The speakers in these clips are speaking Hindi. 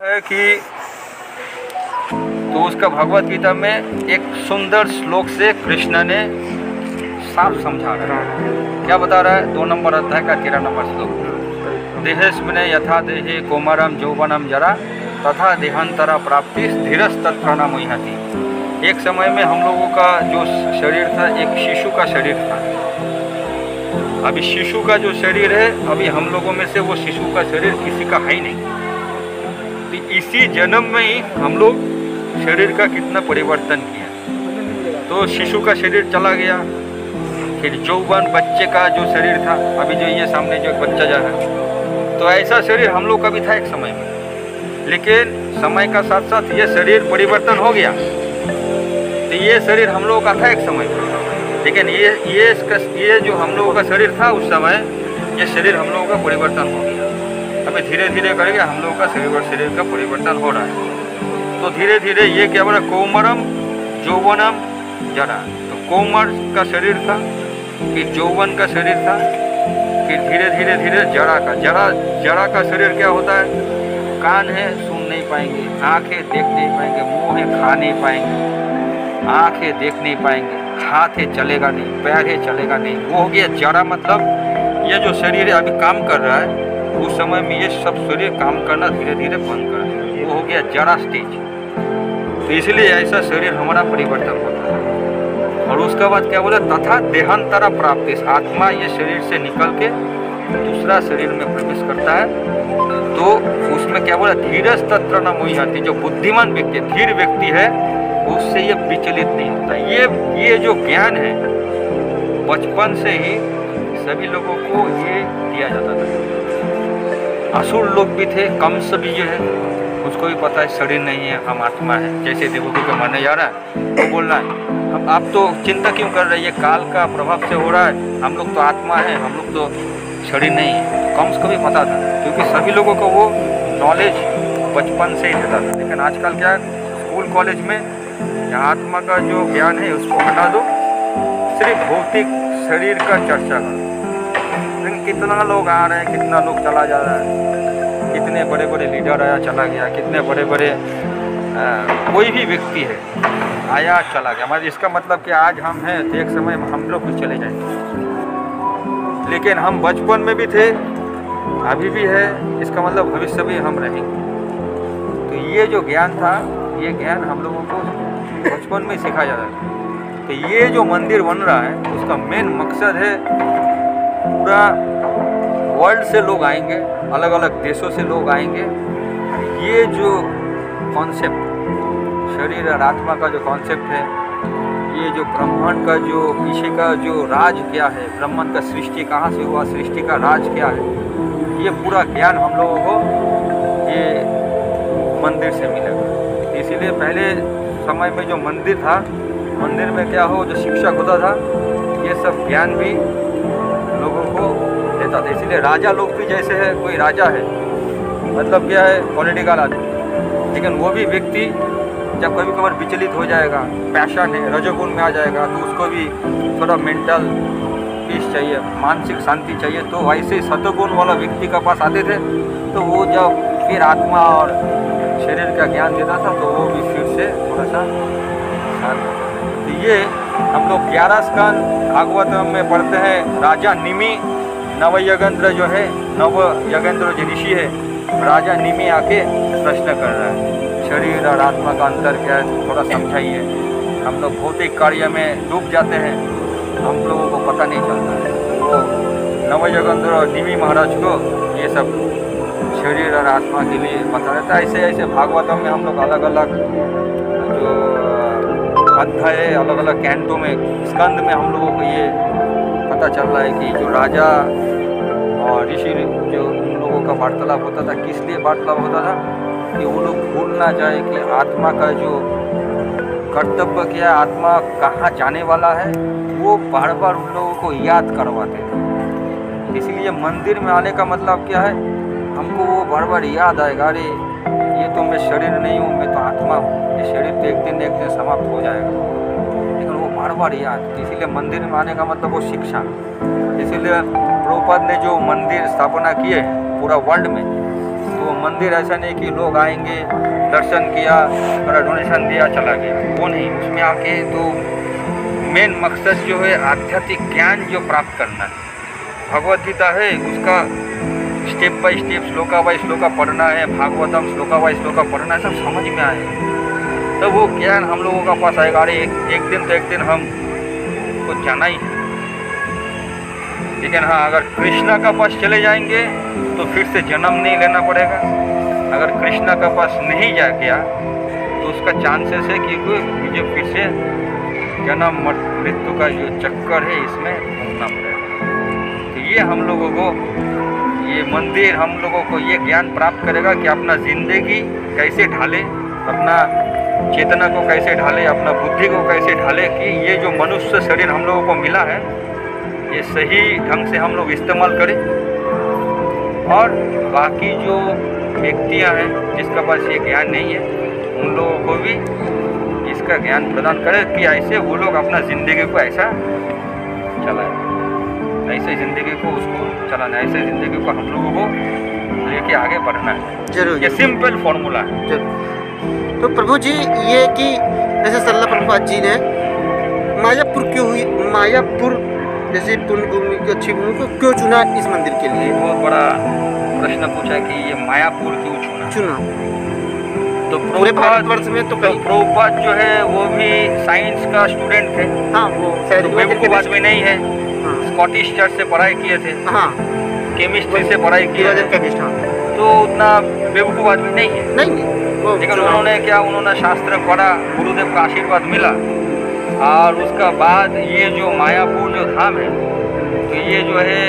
है कि तो उसका भगवत गीता में एक सुंदर श्लोक से कृष्ण ने साफ समझा रहा है। क्या बता रहा है? 2 नंबर अध्याय का 13 नंबर श्लोक। देहेस्मिन् यथा देहे कौमारम यौवनम जरा तथा देहांतरा प्राप्ति धीरस्तत्र न मुह्यति। एक समय में हम लोगों का जो शरीर था एक शिशु का शरीर था। अभी शिशु का जो शरीर है, अभी हम लोगों में से वो शिशु का शरीर किसी का है ही नहीं। तो इसी जन्म में ही हम लोग शरीर का कितना परिवर्तन किया। तो शिशु का शरीर चला गया, फिर यौवन बच्चे का जो शरीर था, अभी जो ये सामने जो बच्चा जा रहा है, तो ऐसा शरीर हम लोग का भी था एक समय में। लेकिन समय का साथ साथ ये शरीर परिवर्तन हो गया। तो ये शरीर हम लोगों का था एक समय में, लेकिन ये जो हम लोगों का शरीर था उस समय, ये शरीर हम लोगों का परिवर्तन हो गया। अभी धीरे धीरे करके हम लोगों का शरीर का परिवर्तन हो रहा है। तो धीरे धीरे ये क्या बोला, कौमरम यौवनम जरा। तो कौमर का शरीर था, फिर यौवन का शरीर था, फिर धीरे धीरे धीरे जरा का शरीर क्या होता है? कान है सुन नहीं पाएंगे, आंखें देख नहीं पाएंगे, मुंह है खा नहीं पाएंगे, आंखें देख नहीं पाएंगे, हाथ है चलेगा नहीं, पैर है चलेगा नहीं। वो हो गया जरा। मतलब ये जो शरीर है अभी काम कर रहा है, उस समय में ये सब शरीर काम करना धीरे धीरे बंद कर देगा। वो हो गया जरा स्टेज। तो इसलिए ऐसा शरीर हमारा परिवर्तन होता है। और उसके बाद क्या बोला? तथा देहांतरा प्राप्ति। आत्मा ये शरीर से निकल के दूसरा शरीर में प्रवेश करता है। तो उसमें क्या बोला? धीरस्तत्र न मुह्यति। जो बुद्धिमान व्यक्ति, धीर व्यक्ति है, उससे ये विचलित नहीं होता। ये जो ज्ञान है बचपन से ही सभी लोगों को ये दिया जाता था। असुर लोग भी थे, कंस भी जो है उसको भी पता है शरीर नहीं है, हम आत्मा है। जैसे देवकी को मारने जा रहा है तो बोल रहा है हम, आप तो चिंता क्यों कर रहे हैं, ये काल का प्रभाव से हो रहा है, हम लोग तो आत्मा है, हम लोग तो शरीर नहीं है। कंस को भी पता था, क्योंकि सभी लोगों को वो नॉलेज बचपन से ही देता था। लेकिन आजकल क्या है, स्कूल कॉलेज में आत्मा का जो ज्ञान है उसको हटा दो, सिर्फ भौतिक शरीर का चर्चा करो। लेकिन कितना लोग आ रहे हैं, कितना लोग चला जा रहा है, कितने बड़े बड़े लीडर आया चला गया, कितने बड़े बड़े कोई भी व्यक्ति है आया चला गया। हमारे इसका मतलब कि आज हम हैं तो एक समय में हम लोग भी चले जाएंगे। लेकिन हम बचपन में भी थे, अभी भी है, इसका मतलब भविष्य भी हम रहेंगे। तो ये जो ज्ञान था, ये ज्ञान हम लोगों को बचपन में सिखाया जाता है। तो ये जो मंदिर बन रहा है उसका मेन मकसद है, पूरा वर्ल्ड से लोग आएंगे, अलग अलग देशों से लोग आएंगे। ये जो कॉन्सेप्ट शरीर और आत्मा का जो कॉन्सेप्ट है, ये जो ब्रह्मांड का जो पीछे का जो राज क्या है, ब्रह्मांड का सृष्टि कहाँ से हुआ, सृष्टि का राज क्या है, ये पूरा ज्ञान हम लोगों को ये मंदिर से मिलेगा। इसीलिए पहले समय में जो मंदिर था, मंदिर में क्या हो, जो शिक्षक होता था, ये सब ज्ञान भी लोगों को देता था। इसीलिए राजा लोग भी, जैसे है कोई राजा है, मतलब क्या है, पॉलिटिकल आदमी, लेकिन वो भी व्यक्ति जब कभी कभार विचलित हो जाएगा, पैशन है, रजोगुण में आ जाएगा, तो उसको भी थोड़ा मेंटल पीस चाहिए, मानसिक शांति चाहिए। तो ऐसे सतोगुण वाला व्यक्ति के पास आते थे, तो वो जब फिर आत्मा और शरीर का ज्ञान देता था, तो वो भी फिर से थोड़ा सा शांत। तो ये हम लोग 11 स्कंद भागवत में पढ़ते हैं। राजा निमि नवयगेंद्र जो है, नवयगेंद्र जो ऋषि है, राजा निमि आके प्रश्न कर रहा है, शरीर और आत्मा का अंतर क्या है, थोड़ा समझाइए। हम लोग भौतिक कार्य में डूब जाते हैं, हम लोगों को पता नहीं चलता है। तो नवयगेंद्र और निमि महाराज को ये सब शरीर और आत्मा के लिए पता रहता है। ऐसे ऐसे भागवतम में हम लोग अलग अलग जो अध्याय, अलग अलग कैंटों में, स्कंद में हम लोगों को ये पता चल रहा है कि जो राजा और ऋषि जो उन लोगों का वार्तालाप होता था, किस लिए वार्तालाप होता था, कि वो लोग भूल ना जाए कि आत्मा का जो कर्तव्य क्या, आत्मा कहाँ जाने वाला है, वो बार बार उन लोगों को याद करवाते थे। इसलिए मंदिर में आने का मतलब क्या है, हमको वो बार बार याद आएगा, अरे ये तो मैं शरीर नहीं हूँ, मैं तो आत्मा हूँ, ये शरीर तो एक दिन समाप्त हो जाएगा। लेकिन वो बार बार याद, इसीलिए मंदिर में आने का मतलब वो शिक्षा। इसीलिए प्रभुपाद ने जो मंदिर स्थापना किए पूरा वर्ल्ड में। तो मंदिर ऐसा नहीं कि लोग आएंगे, दर्शन किया और डोनेशन दिया चला गया, वो नहीं। उसमें आके तो मेन मकसद जो है आध्यात्मिक ज्ञान जो प्राप्त करना है। भगवद गीता है, उसका step by step shloka by shloka पढ़ना है, भागवतम श्लोका बाय श्लोका पढ़ना है, सब समझ में आएगा। तो वो ज्ञान हम लोगों का पास आएगा। अरे एक दिन हम को जाना ही है। लेकिन हाँ, अगर कृष्णा का पास चले जाएंगे तो फिर से जन्म नहीं लेना पड़ेगा। अगर कृष्णा का पास नहीं जा गया तो उसका चांसेस है कि मुझे फिर से जन्म मृत्यु का जो चक्कर है इसमें घूमना पड़ेगा। तो ये हम लोगों को, ये मंदिर हम लोगों को ये ज्ञान प्राप्त करेगा कि अपना ज़िंदगी कैसे ढाले, अपना चेतना को कैसे ढाले, अपना बुद्धि को कैसे ढाले, कि ये जो मनुष्य शरीर हम लोगों को मिला है ये सही ढंग से हम लोग इस्तेमाल करें। और बाकी जो व्यक्तियां हैं जिसका पास ये ज्ञान नहीं है उन लोगों को भी इसका ज्ञान प्रदान करें कि ऐसे वो लोग अपना ज़िंदगी को ऐसा चलाएं, ऐसे ज़िंदगी को उसको चलाना, ऐसे ज़िंदगी को हम लोगों को लेके आगे बढ़ना है। जरूर, ये सिंपल फॉर्मूला है। जरूर। तो प्रभु जी, ये कि जैसे सल्ला प्रभुपाद जी ने मायापुर क्यों हुई, मायापुर जैसे पुण्य भूमि की अच्छी भूमि को क्यों चुना इस मंदिर के लिए? बहुत बड़ा प्रश्न पूछा कि ये मायापुर क्यों चुना। तो पूरे भारतवर्ष में तो प्रभुपाद जो है वो भी साइंस का स्टूडेंट थे। हाँ, वो बेवकूफ आदमी नहीं है। हाँ। स्कॉटिश चर्च से पढ़ाई किए थे। हाँ, केमिस्ट्री से पढ़ाई किए थे। तो उतना बेवकूफ आदमी नहीं है। नहीं, लेकिन उन्होंने क्या, उन्होंने शास्त्र पढ़ा, गुरुदेव का आशीर्वाद मिला, और उसका बाद ये जो मायापुर जो धाम है, तो ये जो है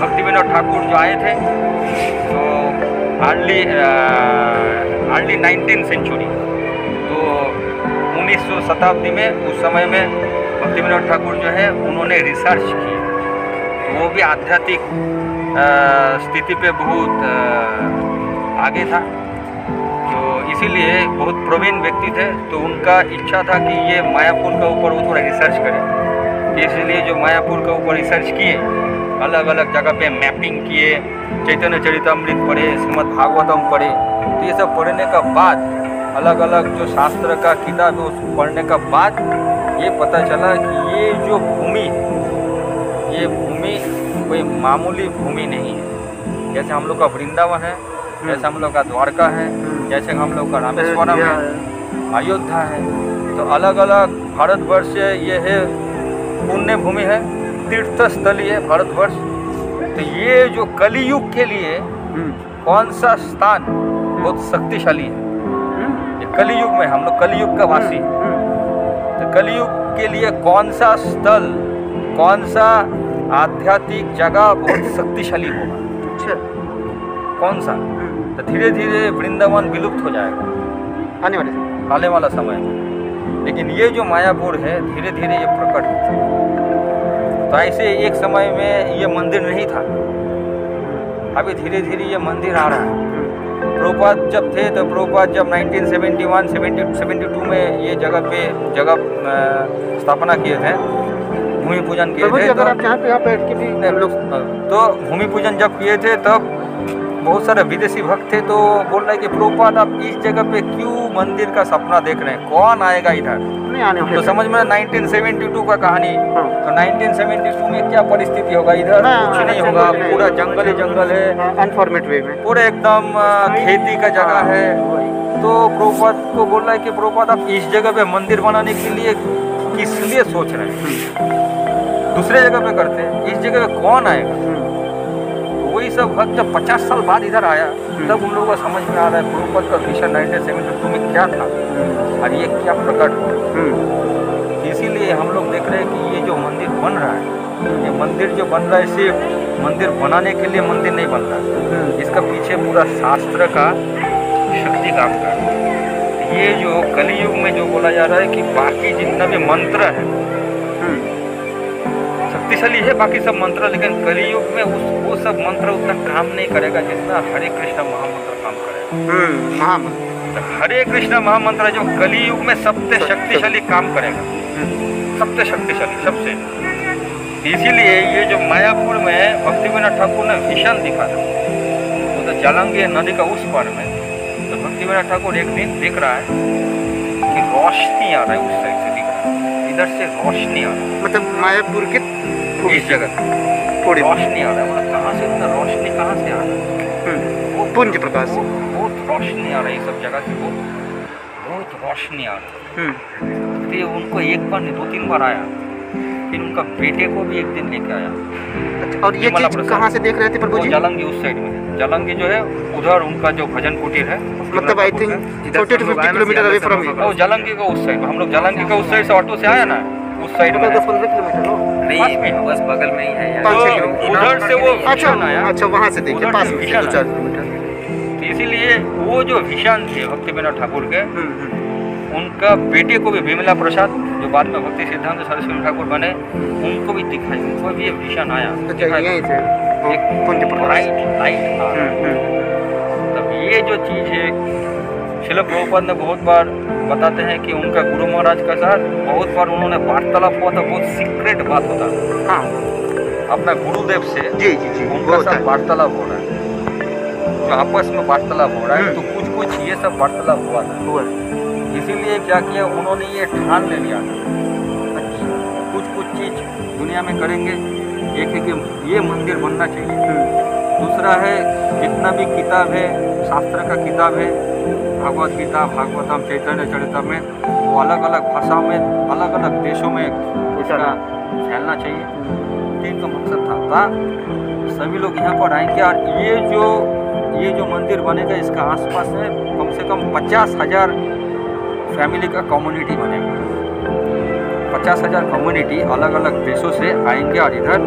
भक्ति विनोद ठाकुर जो आए थे, तो अर्ली 19th सेंचुरी, तो 1900 शताब्दी में, उस समय में भक्ति विनोद ठाकुर जो है उन्होंने रिसर्च की। तो वो भी आध्यात्मिक स्थिति पे बहुत आगे था, तो इसीलिए बहुत प्रवीण व्यक्ति थे। तो उनका इच्छा था कि ये मायापुर के ऊपर वो थोड़ा रिसर्च करें। इसीलिए जो मायापुर के ऊपर रिसर्च किए, अलग अलग जगह पे मैपिंग किए, चैतन्य चरितामृत पढ़े, श्रीमद् भागवतम पढ़े। तो ये सब पढ़ने का बाद, अलग अलग जो शास्त्र का किताब है उसको पढ़ने का बाद ये पता चला कि ये जो भूमि है, ये भूमि कोई मामूली भूमि नहीं है। जैसे हम लोग का वृंदावन है, जैसे हम लोग का द्वारका है, जैसे हम लोग का रामेश्वरम है, अयोध्या है, तो अलग अलग भारतवर्ष ये है पुण्य भूमि है, तीर्थ स्थली है भारतवर्ष। तो ये जो कलियुग के लिए कौन सा स्थान बहुत शक्तिशाली है, ये कलियुग में हम लोग कलियुग का वासी है। तो कलियुग के लिए कौन सा स्थल, कौन सा आध्यात्मिक जगह बहुत शक्तिशाली होगा, कौन सा? तो धीरे धीरे वृंदावन विलुप्त हो जाएगा आने वाला समय में। लेकिन ये जो मायापुर है धीरे धीरे ये प्रकट होता। तो ऐसे एक समय में ये मंदिर नहीं था, अभी धीरे धीरे ये मंदिर आ रहा है। प्रभुपाद जब थे तो प्रभुपाद जब 1971-72 में ये जगह स्थापना किए थे, भूमि पूजन किए थे। अगर आप यहाँ पे बैठ के भी हम लोग, तो भूमि पूजन जब किए थे तब बहुत सारे विदेशी भक्त थे, तो बोल रहे कि प्रभुपाद आप इस जगह पे क्यों मंदिर का सपना देख रहे हैं, कौन आएगा इधर? नहीं आने वाले। तो समझ में 1972 का कहानी। तो 1972 में क्या परिस्थिति होगा इधर? कुछ नहीं होगा, पूरा जंगल ही जंगल है, अनफॉर्मेट वे में, पूरा एकदम खेती का जगह है। तो प्रभुपाद को बोल रहा है कि प्रभुपाद आप इस जगह पे मंदिर बनाने के लिए किस लिए सोच रहे हैं, दूसरे जगह पे करते हैं, इस जगह पे कौन आएगा? वही सब भक्त जब 50 साल बाद इधर आया तब उन लोगों को समझ में आ रहा है प्रभुपाद का विजन 1972 में क्या था और ये क्या प्रकट हुआ। इसीलिए हम लोग देख रहे हैं कि ये जो मंदिर बन रहा है, ये मंदिर जो बन रहा है सिर्फ मंदिर बनाने के लिए मंदिर नहीं बन रहा है, इसका पीछे पूरा शास्त्र का शक्ति काम कर रहा है। ये जो कलियुग में जो बोला जा रहा है कि बाकी जितना भी मंत्र है शक्तिशाली है, बाकी सब मंत्र, लेकिन कलियुग में वो सब मंत्र उतना काम नहीं करेगा जितना हरे कृष्ण महामंत्र काम करेगा। महामंत्र, हरे कृष्ण महामंत्र जो कलियुग में सबसे शक्तिशाली काम करेगा, सबसे शक्तिशाली, सबसे। इसीलिए ये जो मायापुर में भक्ति विनोद ठाकुर ने विजन दिखा था जालंगी नदी का उस पार में, तो भक्तिविनोद ठाकुर एक दिन देख रहा है कि रोशनी आ रहा है, उस साइड से दिख रहा है, इधर से रोशनी आ रहा है, मतलब मायापुर के इस जगह थोड़ी रोशनी आ रहा है। मतलब कहाँ से इतना रोशनी कहाँ से आ रहा है? वो पुंज प्रकाश से। बहुत रोशनी आ रही है सब जगह से, बहुत रोशनी आ रही है। तो ये उनको एक बार नहीं 2-3 बार आया, फिर उनका बेटे को भी एक दिन लेके आया। अच्छा, और ये चीज कहाँ से देख रहे थे प्रभु जी? जालंगी उस साइड में, जालंगी जो है उधर उनका जो भजन कुटीर है, मतलब I think 40 to 50 kilometre away from वो जालंगी का उस साइड में, हम लोग जालंगी का उस साइड से ऑटो से आया ना, उस साइड में 10-15 किलोमीटर हो नहीं, बस बगल में ही है यार। 5-6 किलोमीटर। उधर से वो अच्छा विशान आया। अच्छा, वहाँ से देखिए उधर पास से में विशान 2-4 किलोमीटर। तो इसीलिए वो जो विशान थे भक्तिविनोद ठाकुर के, उनका बेटे को भी विमला प्रसाद, जो बाद में भक्ति सिद्धांत सरस्वती ठाकुर बने, उनको भी दिखाई, उनको भी ये विशान आया। अच्छा, यहीं से एक पुंज प्रकाश। लाइट आ रहा है। तब ये जो चीज़ है, श्रील प्रभुपाद ने बहुत बार बताते हैं कि उनका गुरु महाराज का साथ बहुत बार उन्होंने वार्तालाप हुआ था, बहुत सीक्रेट बात होता है हाँ अपना गुरुदेव से। जी जी जी, वो उनका होता सब है। वार्तालाप हो रहा है, जो आपस में वार्तालाप हो रहा है, तो कुछ कुछ ये सब वार्तालाप हुआ था। हुआ है। इसीलिए क्या किया उन्होंने, ये ठान ले लिया था कुछ कुछ चीज़ दुनिया में करेंगे। एक है कि ये मंदिर बनना चाहिए, दूसरा है जितना भी किताब है, शास्त्र का किताब है, भगवत गीता, भागवतम, चैतन्य चरितामृत, वो अलग अलग भाषा में, अलग अलग देशों में इसका फैलना चाहिए। 3 का मकसद था सभी लोग यहाँ पर आएंगे, और ये जो मंदिर बनेगा, इसका आसपास में कम से कम 50,000 फैमिली का कम्युनिटी बनेगा। 50,000 कम्युनिटी अलग अलग देशों से आएंगे और इधर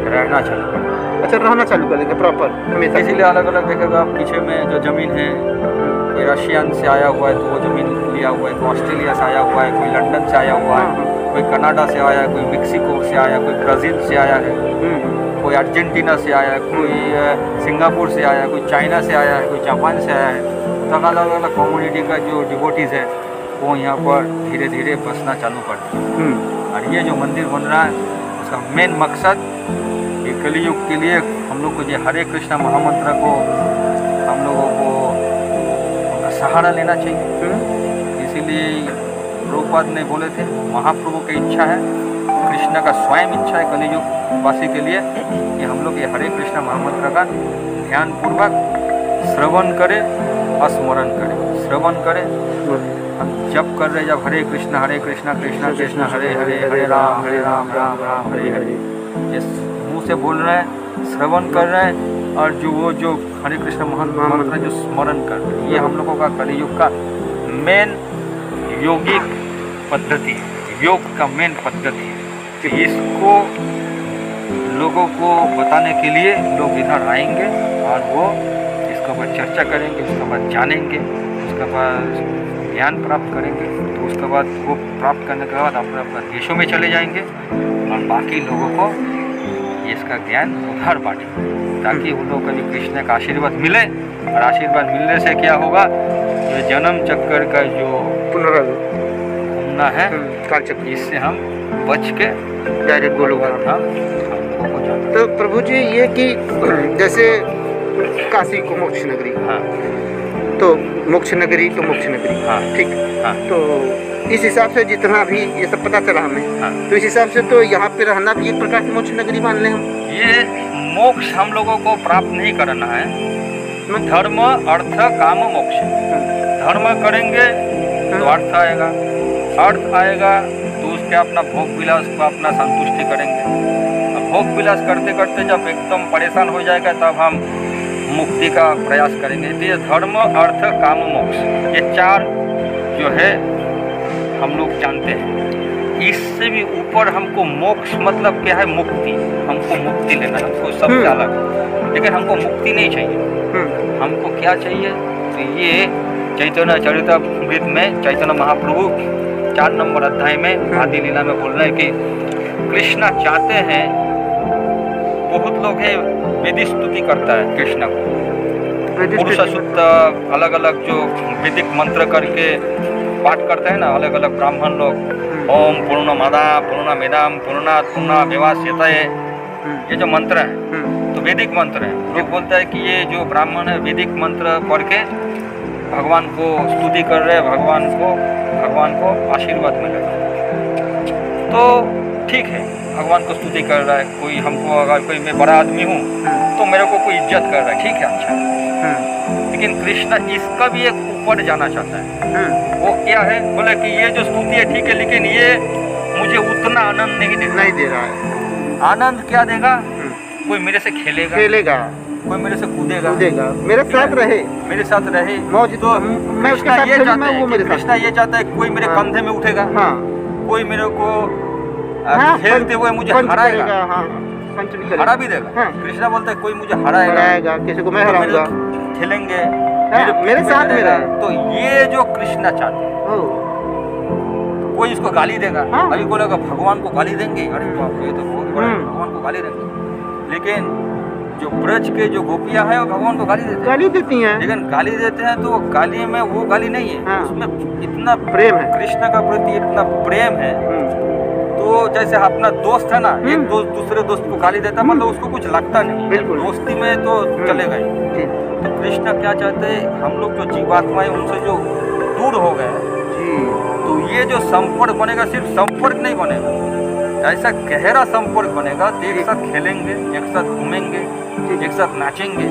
रहना चालू करेंगे। अच्छा, रहना चालू कर देंगे प्रॉपर हमेशा। इसीलिए अलग अलग देखेगा, पीछे में जो ज़मीन है, कोई रशियन से आया हुआ है तो वो ज़मीन लिया हुआ है, कोई ऑस्ट्रेलिया से आया हुआ है, कोई लंदन से आया हुआ है, कोई कनाडा से आया है, कोई मेक्सिको से आया, कोई ब्राज़ील से आया है, कोई अर्जेंटीना से आया है, कोई सिंगापुर से आया है, कोई चाइना से आया है, कोई जापान से आया है। तो अलग अलग कम्युनिटी का जो डिवोटीज़ है वो यहाँ पर धीरे धीरे बसना चालू करते हैं। और ये जो मंदिर बन रहा है, उसका मेन मकसद ये कलियुग के लिए हम लोग को जो हरे कृष्णा महामंत्र को हम लोगों को उनका सहारा लेना चाहिए। इसीलिए प्रभुपाद ने बोले थे, महाप्रभु की इच्छा है, कृष्ण का स्वयं इच्छा है कलियुग वासी के लिए कि हम लोग ये हरे कृष्णा महामंत्र का ध्यानपूर्वक श्रवण करें, स्मरण करें, श्रवण करें। हम जप कर रहे, जब हरे कृष्णा कृष्णा कृष्णा हरे हरे, हरे राम राम राम हरे हरे, ये मुँह से बोल रहे हैं, श्रवण कर रहे हैं, और जो हरे कृष्ण महामंत्र जो स्मरण कर रहे हैं, ये हम लोगों का कलियुग का मेन योगिक पद्धति है, योग का मेन पद्धति है। तो इसको लोगों को बताने के लिए लोग इधर आएंगे और वो इसके ऊपर चर्चा करेंगे, उसके बाद जानेंगे, उसके बाद ज्ञान प्राप्त करेंगे। तो उसके बाद वो प्राप्त करने के बाद अपने अपने देशों में चले जाएंगे और बाकी लोगों को इसका ज्ञान उधार बांटेंगे, ताकि उन लोगों को भी कृष्ण का आशीर्वाद मिले। और आशीर्वाद मिलने से क्या होगा, जो जन्म चक्कर का जो घूमना है, काल चक्र, इससे हम बच के डायरेक्ट गोलोक धाम। हो जाते। तो प्रभु जी, ये कि जैसे काशी को मोक्ष नगरी, हाँ तो मोक्ष नगरी को मोक्ष नगरी, हाँ ठीक। हाँ तो इस हिसाब से जितना भी ये सब पता चला हमें, हाँ। तो इस हिसाब से तो यहाँ पे रहना भी एक प्रकार की मोक्ष नगरी मान लें हम। ये मोक्ष हम लोगों को प्राप्त नहीं करना है, धर्म अर्थ काम मोक्ष। धर्म करेंगे तो अर्थ आएगा, अर्थ आएगा तो उसके अपना भोग विलास को अपना संतुष्टि करेंगे। अब भोग विलास करते करते जब एकदम परेशान हो जाएगा तब हम मुक्ति का प्रयास करेंगे। तो ये धर्म अर्थ काम मोक्ष, ये 4 जो है हम लोग जानते हैं। इससे भी ऊपर हमको मोक्ष मतलब क्या है, मुक्ति। हमको मुक्ति लेना है, हमको सबसे अलग। लेकिन हमको मुक्ति नहीं चाहिए, हमको क्या चाहिए, तो ये चैतन्य चरितामृत में चैतन्य महाप्रभु 4 नंबर अध्याय में आदि लीला में बोल रहे हैं कि कृष्ण चाहते हैं, बहुत लोग हैं वेदी स्तुति करता है कृष्ण को, पुरुष सूक्त अलग अलग जो वैदिक मंत्र करके पाठ करते हैं ना अलग अलग ब्राह्मण लोग, ओम पूर्णमदा पूर्णमिदं पूर्णात् पूर्णमेवावशिष्यते, ये जो मंत्र है, तो तो वैदिक मंत्र है। लोग बोलते हैं कि ये जो ब्राह्मण है वैदिक मंत्र पढ़ के भगवान को स्तुति कर रहे हैं, भगवान को आशीर्वाद मिलेगा। तो ठीक है, भगवान को स्तुति कर रहा है कोई, हमको अगर कोई मैं बड़ा आदमी हूँ तो मेरे को कोई इज्जत कर रहा है, ठीक है, अच्छा है। लेकिन कृष्ण इसका भी एक ऊपर जाना चाहता है। वो क्या है, बोले कि ये जो स्तुति है ठीक है, लेकिन ये मुझे उतना आनंद नहीं दे रहा है। आनंद क्या देगा, कोई मेरे से खेलेगा, कोई मेरे से कूदेगा, मेरे साथ रहे, मौज। तो मैं उसके साथ ये चाहता है, वो मेरे कृष्णा ये चाहता है कोई मेरे कंधे में उठेगा, कोई मेरे को खेलते हुए मुझे हराएगा, हरा भी देगा। कृष्णा बोलता है कोई मुझे हराएगा, किसी को मैं हराऊंगा, खेलेंगे, मेरे साथ में रहे। तो ये जो कृष्णा चाहते हैं, कोई इसको गाली देगा, अभी बोलेगा भगवान को गाली देंगे, अरे बाप ये तो बहुत बड़ा, भगवान को गाली देंगे। लेकिन जो ब्रज के जो गोपियां हैं वो भगवान को गाली देती हैं, लेकिन गाली देते हैं तो गाली में वो गाली नहीं है, उसमें इतना प्रेम है, कृष्ण का प्रति इतना प्रेम है। तो जैसे अपना दोस्त है ना, एक दोस्त दूसरे दोस्त को गाली देता है, मतलब उसको कुछ लगता नहीं, दोस्ती में तो चलेगा ही। तो कृष्ण क्या चाहते हैं, हम लोग जो जीवात्माएं उनसे जो दूर हो गए, तो ये जो संपर्क बनेगा, सिर्फ संपर्क नहीं बनेगा, ऐसा गहरा संपर्क बनेगा, तो एक साथ खेलेंगे, एक साथ घूमेंगे, एक साथ नाचेंगे।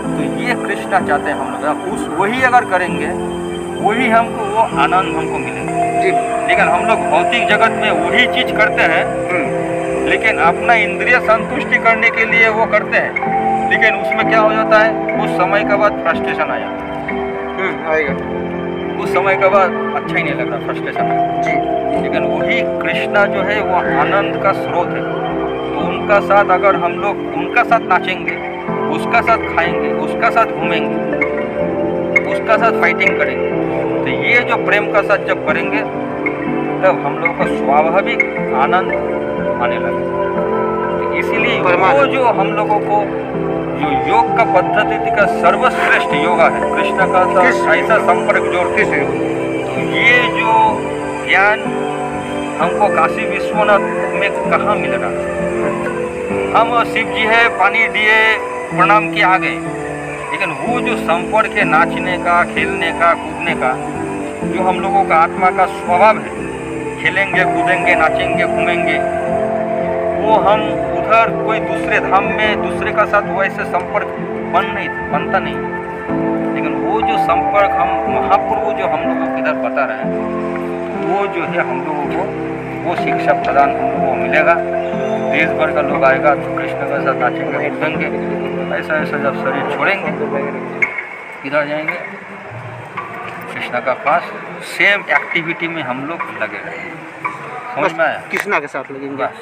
तो ये कृष्णा चाहते हैं हम लोग, उस वही अगर करेंगे वही हमको वो आनंद हमको मिलेगा। लेकिन हम लोग भौतिक जगत में वही चीज करते हैं, लेकिन अपना इंद्रिय संतुष्टि करने के लिए वो करते हैं, लेकिन उसमें क्या हो जाता है, कुछ समय के बाद फ्रस्ट्रेशन आ जाता है, कुछ समय के बाद अच्छा ही नहीं लगता, फ्रस्ट्रेशन है। लेकिन वही कृष्णा जो है वो आनंद का स्रोत है। तो उनका साथ अगर हम लोग उनका साथ नाचेंगे, उसका साथ खाएंगे, उसका साथ घूमेंगे, उसका साथ फाइटिंग करेंगे, तो ये जो प्रेम का साथ जब करेंगे तब हम लोग का स्वाभाविक आनंद आने लगेगा। तो इसीलिए वो जो हम लोगों को जो योग का पद्धति का सर्वश्रेष्ठ योगा है, कृष्ण का ऐसा संपर्क जोड़ते से, तो ये जो ज्ञान हमको काशी विश्वनाथ में कहाँ मिल रहा है। हम शिव जी है, पानी दिए, प्रणाम किए, आ गए, लेकिन वो जो संपर्क है नाचने का, खेलने का, कूदने का, जो हम लोगों का आत्मा का स्वभाव है, खेलेंगे, कूदेंगे, नाचेंगे, घूमेंगे, वो हम उधर कोई दूसरे धाम में दूसरे का साथ वैसे संपर्क बनता नहीं। लेकिन वो जो संपर्क हम महाप्रभु जो हम लोगों को इधर बता रहे हैं, वो जो है हम लोगों को वो शिक्षा प्रदान हम लोगों को मिलेगा। देश भर का लोग आएगा तो कृष्ण के साथ नाचेंगे, कूदेंगे, ऐसा ऐसा जब शरीर छोड़ेंगे किधर जाएंगे, कृष्णा का पास सेम एक्टिविटी में हम लोग लगे रहेंगे। समझ में आया? कृष्णा के साथ लगेंगे। बस।